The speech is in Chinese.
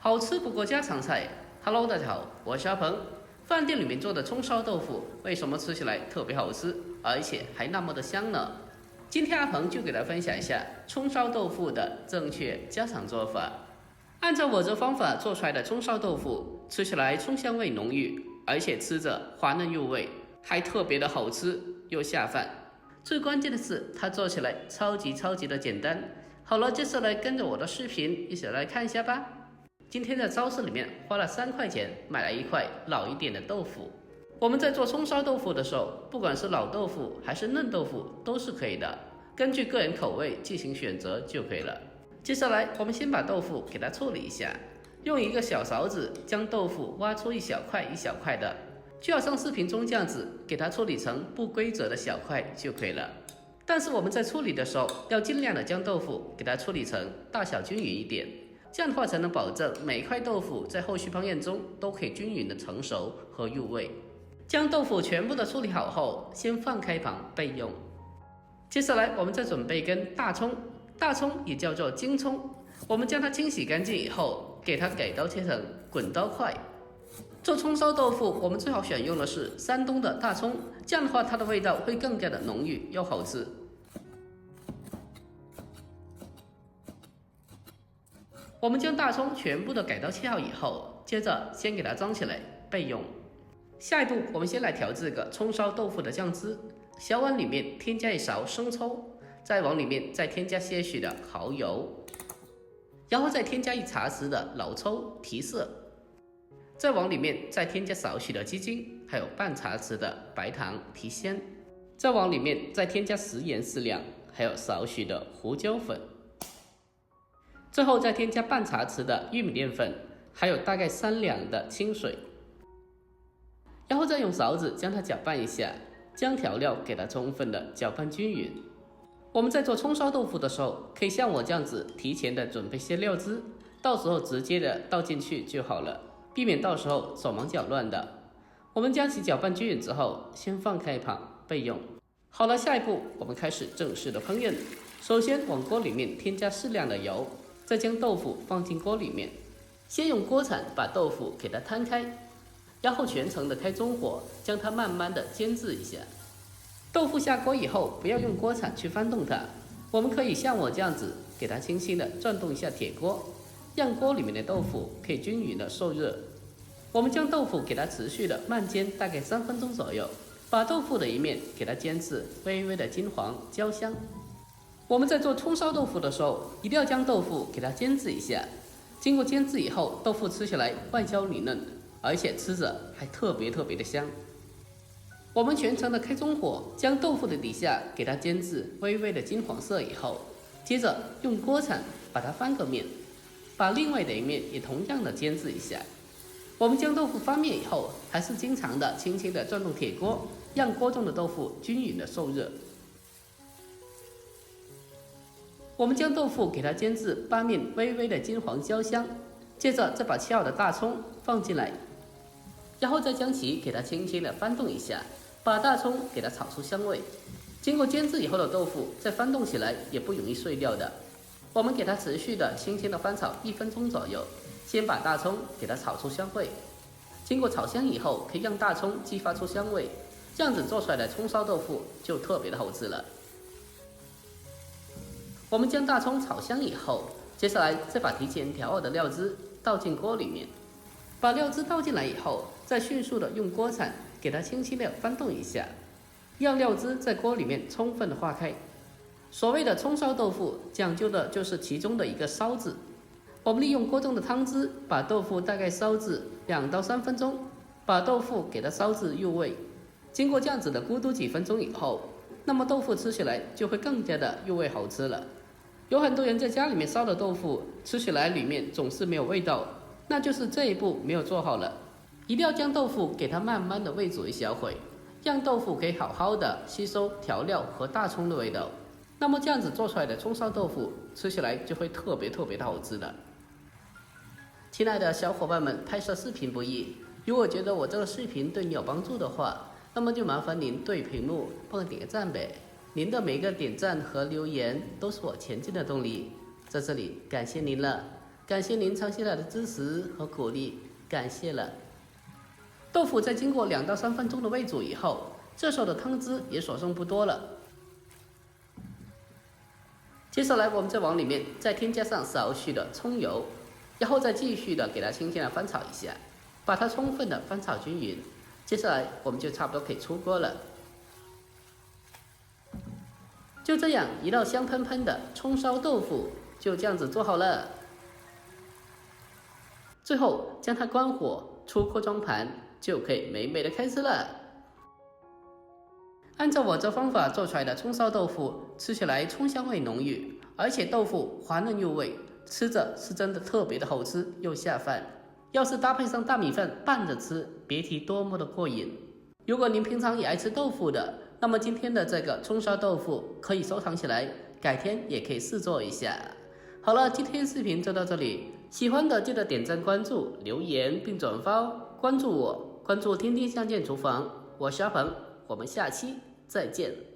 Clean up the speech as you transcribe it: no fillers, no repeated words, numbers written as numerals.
好吃不过家常菜。Hello， 大家好，我是阿鹏。饭店里面做的葱烧豆腐，为什么吃起来特别好吃，而且还那么的香呢？今天阿鹏就给大家分享一下葱烧豆腐的正确家常做法。按照我这方法做出来的葱烧豆腐，吃起来葱香味浓郁，而且吃着滑嫩入味，还特别的好吃又下饭。最关键的是，它做起来超级的简单。好了，接下来跟着我的视频一起来看一下吧。今天在超市里面花了3块钱买了一块老一点的豆腐。我们在做葱烧豆腐的时候，不管是老豆腐还是嫩豆腐都是可以的，根据个人口味进行选择就可以了。接下来我们先把豆腐给它处理一下，用一个小勺子将豆腐挖出一小块一小块的，就好像视频中这样子，给它处理成不规则的小块就可以了。但是我们在处理的时候，要尽量的将豆腐给它处理成大小均匀一点，这样的话才能保证每一块豆腐在后续烹饪中都可以均匀的成熟和入味。将豆腐全部的处理好后，先放开旁备用。接下来我们再准备一根大葱，大葱也叫做京葱，我们将它清洗干净以后，给它改刀切成滚刀块。做葱烧豆腐，我们最好选用的是山东的大葱，这样的话它的味道会更加的浓郁又好吃。我们将大葱全部的改刀切好以后，接着先给它装起来备用。下一步，我们先来调制个葱烧豆腐的酱汁。小碗里面添加1勺生抽，再往里面再添加些许的蚝油，然后再添加1茶匙的老抽提色，再往里面再添加少许的鸡精，还有半茶匙的白糖提鲜，再往里面再添加食盐适量，还有少许的胡椒粉，最后再添加半茶匙的玉米淀粉，还有大概3两的清水，然后再用勺子将它搅拌一下，将调料给它充分的搅拌均匀。我们在做葱烧豆腐的时候，可以像我这样子提前的准备些料汁，到时候直接的倒进去就好了，避免到时候手忙脚乱的。我们将其搅拌均匀之后，先放开一旁备用。好了，下一步我们开始正式的烹饪。首先往锅里面添加适量的油，再将豆腐放进锅里面，先用锅铲把豆腐给它摊开，然后全程的开中火，将它慢慢的煎制一下。豆腐下锅以后，不要用锅铲去翻动它，我们可以像我这样子，给它轻轻的转动一下铁锅，让锅里面的豆腐可以均匀的受热。我们将豆腐给它持续的慢煎大概3分钟左右，把豆腐的一面给它煎至微微的金黄焦香。我们在做葱烧豆腐的时候，一定要将豆腐给它煎制一下，经过煎制以后，豆腐吃起来外焦里嫩，而且吃着还特别的香。我们全程的开中火，将豆腐的底下给它煎至微微的金黄色以后，接着用锅铲把它翻个面，把另外的一面也同样的煎制一下。我们将豆腐翻面以后，还是经常的轻轻的转动铁锅，让锅中的豆腐均匀的受热。我们将豆腐给它煎至八面微微的金黄焦香，接着再把切好的大葱放进来，然后再将其给它轻轻的翻动一下，把大葱给它炒出香味。经过煎制以后的豆腐再翻动起来也不容易碎掉的，我们给它持续的轻轻的翻炒1分钟左右，先把大葱给它炒出香味。经过炒香以后，可以让大葱激发出香味，这样子做出来的葱烧豆腐就特别的好吃了。我们将大葱炒香以后，接下来再把提前调好的料汁倒进锅里面，把料汁倒进来以后，再迅速的用锅铲给它轻轻的翻动一下，让料汁在锅里面充分的化开。所谓的葱烧豆腐讲究的就是其中的一个烧字，我们利用锅中的汤汁把豆腐大概烧至2到3分钟，把豆腐给它烧至入味。经过这样子的咕嘟几分钟以后，那么豆腐吃起来就会更加的入味好吃了。有很多人在家里面烧的豆腐吃起来里面总是没有味道，那就是这一步没有做好了。一定要将豆腐给它慢慢的煨煮一小会，让豆腐可以好好的吸收调料和大葱的味道，那么这样子做出来的葱烧豆腐吃起来就会特别的好吃的。亲爱的小伙伴们，拍摄视频不易，如果觉得我这个视频对你有帮助的话，那么就麻烦您对屏幕帮我点个赞呗。您的每个点赞和留言都是我前进的动力，在这里感谢您了。感谢您长期以来的支持和鼓励，感谢了。豆腐在经过2到3分钟的煨煮以后，这时候的汤汁也所剩不多了。接下来我们再往里面再添加上少许的葱油，然后再继续的给它轻轻的翻炒一下，把它充分的翻炒均匀。接下来我们就差不多可以出锅了。就这样，一道香喷喷的葱烧豆腐就这样子做好了。最后将它关火，出锅装盘，就可以美美的开吃了。按照我这方法做出来的葱烧豆腐，吃起来葱香味浓郁，而且豆腐滑嫩入味，吃着是真的特别的好吃又下饭。要是搭配上大米饭拌着吃，别提多么的过瘾。如果您平常也爱吃豆腐的，那么今天的这个葱烧豆腐可以收藏起来，改天也可以试做一下。好了，今天视频就到这里，喜欢的记得点赞、关注、留言并转发哦。关注我，关注天天相见厨房，我是阿鹏，我们下期再见。